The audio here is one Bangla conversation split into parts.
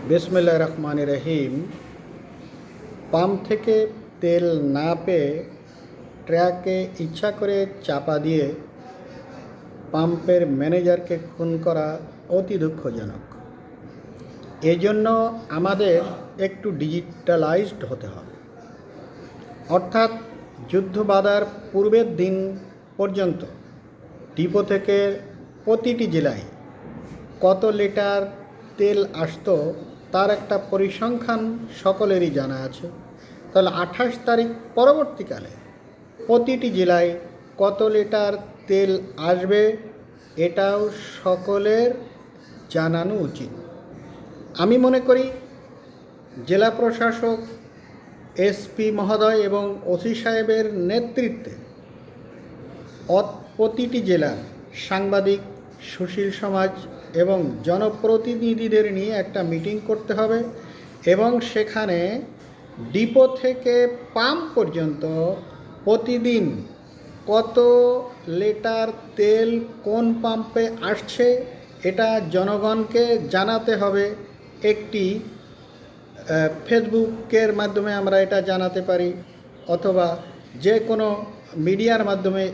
বিসমিল্লাহির রহমানির রহিম। পাম্প থেকে তেল না পেয়ে ট্রাকে ইচ্ছা করে চাপা দিয়ে পাম্পের ম্যানেজারকে খুন করা অতি দুঃখজনক। এজন্য আমাদের একটু ডিজিটালাইজড হতে হবে, অর্থাৎ যুদ্ধ বাঁধার পূর্বের দিন পর্যন্ত ডিপো থেকে প্রতিটি জেলায় কত লিটার তেল আসতো তার একটা পরিসংখ্যান সকলেরই জানা আছে। তাহলে 28 তারিখ পরবর্তীকালে প্রতিটি জেলায় কত লিটার তেল আসবে এটাও সকলের জানানো উচিত। আমি মনে করি জেলা প্রশাসক, এসপি মহোদয় এবং ওসি সাহেবের নেতৃত্বে প্রতিটি জেলার সাংবাদিক, সুশীল সমাজ এবং জনপ্রতিনিধিদের নিয়ে একটা মিটিং করতে হবে এবং সেখানে ডিপো থেকে পাম্প পর্যন্ত প্রতিদিন কত লিটার তেল কোন পাম্পে আসছে এটা জনগণকে জানাতে হবে। একটি ফেসবুকের মাধ্যমে আমরা এটা জানাতে পারি, অথবা যে কোনো মিডিয়ার মাধ্যমে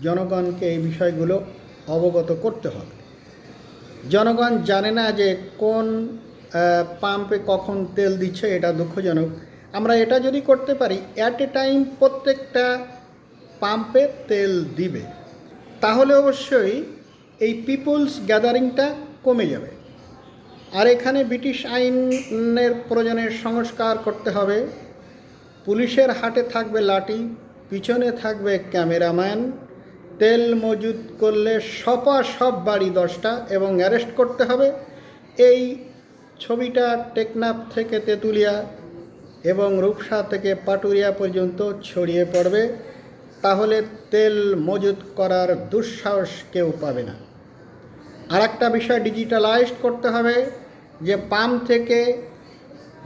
জনগণকে এই বিষয়গুলো অবগত করতে হবে। জনগণ জানে না যে কোন পাম্পে কখন তেল দিচ্ছে, এটা দুঃখজনক। আমরা এটা যদি করতে পারি, অ্যাট এ টাইম প্রত্যেকটা পাম্পে তেল দিবে, তাহলে অবশ্যই এই পিপুলস গ্যাদারিংটা কমে যাবে। আর এখানে ব্রিটিশ আইনের প্রয়োজনের সংস্কার করতে হবে। পুলিশের হাতে থাকবে লাঠি, পিছনে থাকবে ক্যামেরাম্যান। তেল মজুত করলে সব বাড়ি 10টা এবং অ্যারেস্ট করতে হবে। এই ছবিটা টেকনাফ থেকে তেঁতুলিয়া এবং রূপসা থেকে পাটুরিয়া পর্যন্ত ছড়িয়ে পড়বে, তাহলে তেল মজুত করার দুঃসাহস কেউ পাবে না। আর একটা বিষয় ডিজিটালাইজড করতে হবে যে পাম্প থেকে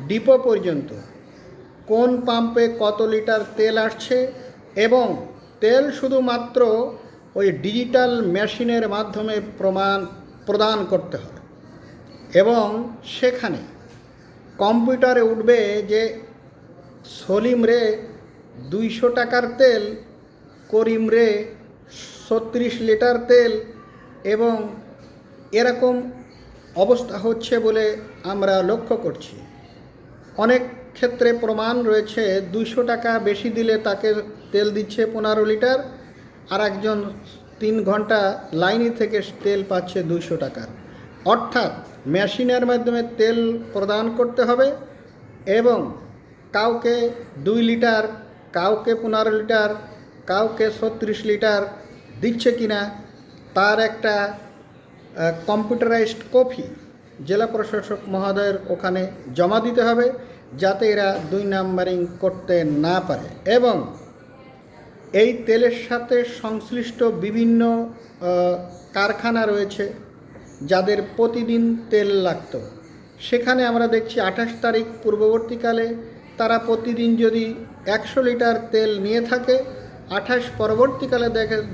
ডিপো পর্যন্ত কোন পাম্পে কত লিটার তেল আসছে, এবং তেল শুধুমাত্র ওই ডিজিটাল মেশিনের মাধ্যমে প্রদান করতে হবে এবং সেখানে কম্পিউটারে উঠবে যে সলিম রে 200 টাকার তেল, করিম রে 36 লিটার তেল, এবং এরকম অবস্থা হচ্ছে বলে আমরা লক্ষ্য করছি। অনেক ক্ষেত্রে প্রমাণ রয়েছে 200 টাকা বেশি দিলে তাকে তেল দিচ্ছে 15 লিটার, আর একজন 3 ঘন্টা লাইনে থেকে তেল পাচ্ছে 200 টাকার। অর্থাৎ মেশিনের মাধ্যমে তেল প্রদান করতে হবে এবং কাউকে 2 লিটার, কাউকে 15 লিটার, কাউকে 36 লিটার দিচ্ছে কিনা তার একটা কম্পিউটারাইজড কপি জেলা প্রশাসক মহোদয়ের ওখানে জমা দিতে হবে, যাতে এরা 2 নাম্বারিং করতে না পারে। এবং এই তেলের সাথে সংশ্লিষ্ট বিভিন্ন কারখানা রয়েছে যাদের প্রতিদিন তেল লাগতো, সেখানে আমরা দেখছি 28 তারিখ পূর্ববর্তীকালে তারা প্রতিদিন যদি 100 লিটার তেল নিয়ে থাকে, 28 পরবর্তীকালে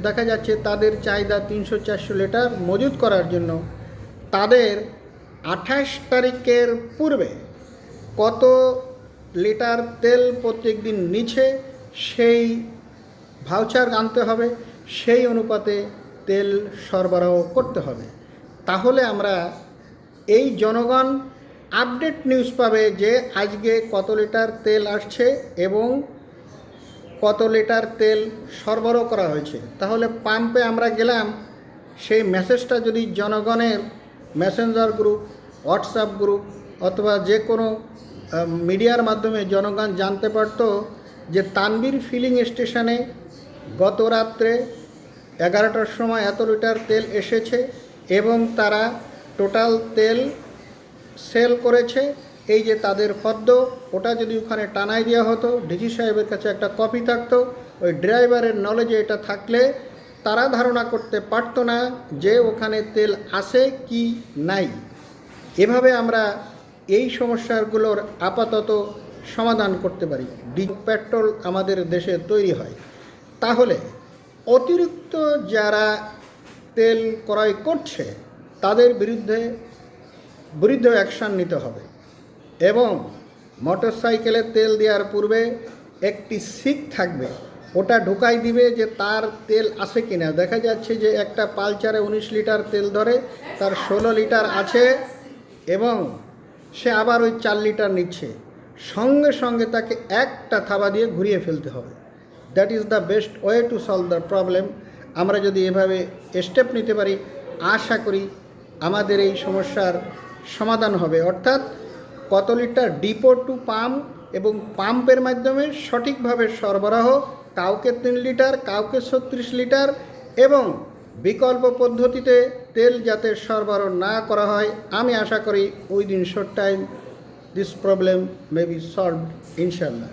দেখা যাচ্ছে তাদের চাহিদা 300-400 লিটার মজুত করার জন্য তাদের 28 তারিখের পূর্বে কত লিটার তেল প্রত্যেক দিন নিচ্ছে সেই ভাউচার আনতে হবে, সেই অনুপাতে তেল সরবরাহ করতে হবে। তাহলে আমরা এই জনগণ আপডেট নিউজ পাবে যে আজকে কত লিটার তেল আসছে এবং কত লিটার তেল সরবরাহ করা হয়েছে। তাহলে পাম্পে আমরা গেলাম, সেই মেসেজটা যদি জনগণের মেসেঞ্জার গ্রুপ, হোয়াটসঅ্যাপ গ্রুপ অথবা যে কোনো মিডিয়ার মাধ্যমে জনগণ জানতে পারত যে তানবীর ফিলিং স্টেশনে গত রাত্রে 11টার সময় এত লিটার তেল এসেছে এবং তারা টোটাল তেল সেল করেছে, এই যে তাদের ফর্দ, ওটা যদি ওখানে টানাই দেওয়া হতো, ডিসি সাহেবের কাছে একটা কপি থাকতো, ওই ড্রাইভারের নলেজে এটা থাকলে তারা ধারণা করতে পারতো না যে ওখানে তেল আসে কি নাই। এভাবে আমরা এই সমস্যাগুলোর আপাতত সমাধান করতে পারি। পেট্রোল আমাদের দেশে তৈরি হয়, তাহলে অতিরিক্ত যারা তেল ক্রয় করছে তাদের বিরুদ্ধে অ্যাকশান নিতে হবে। এবং মোটরসাইকেলে তেল দেওয়ার পূর্বে একটি সিক থাকবে, ওটা ঢুকাই দিবে যে তার তেল আসে কিনা। দেখা যাচ্ছে যে একটা পালচারে 19 লিটার তেল ধরে, তার 16 লিটার আছে এবং সে আবার ওই 4 লিটার নিচ্ছে, সঙ্গে সঙ্গে তাকে একটা থাবা দিয়ে ঘুরিয়ে ফেলতে হবে। That is the best way to solve the problem. আমরা যদি এভাবে স্টেপ নিতে পারি, আশা করি আমাদের এই সমস্যার সমাধান হবে। অর্থাৎ কত লিটার ডিপো টু পাম্প এবং পাম্পের মাধ্যমে সঠিকভাবে সরবরাহ, কাউকে 3 লিটার, কাউকে 36 লিটার, এবং বিকল্প পদ্ধতিতে তেল যাতে সরবরাহ না করা হয়। আমি আশা করি within short time this problem may be solved ইনশাল্লাহ।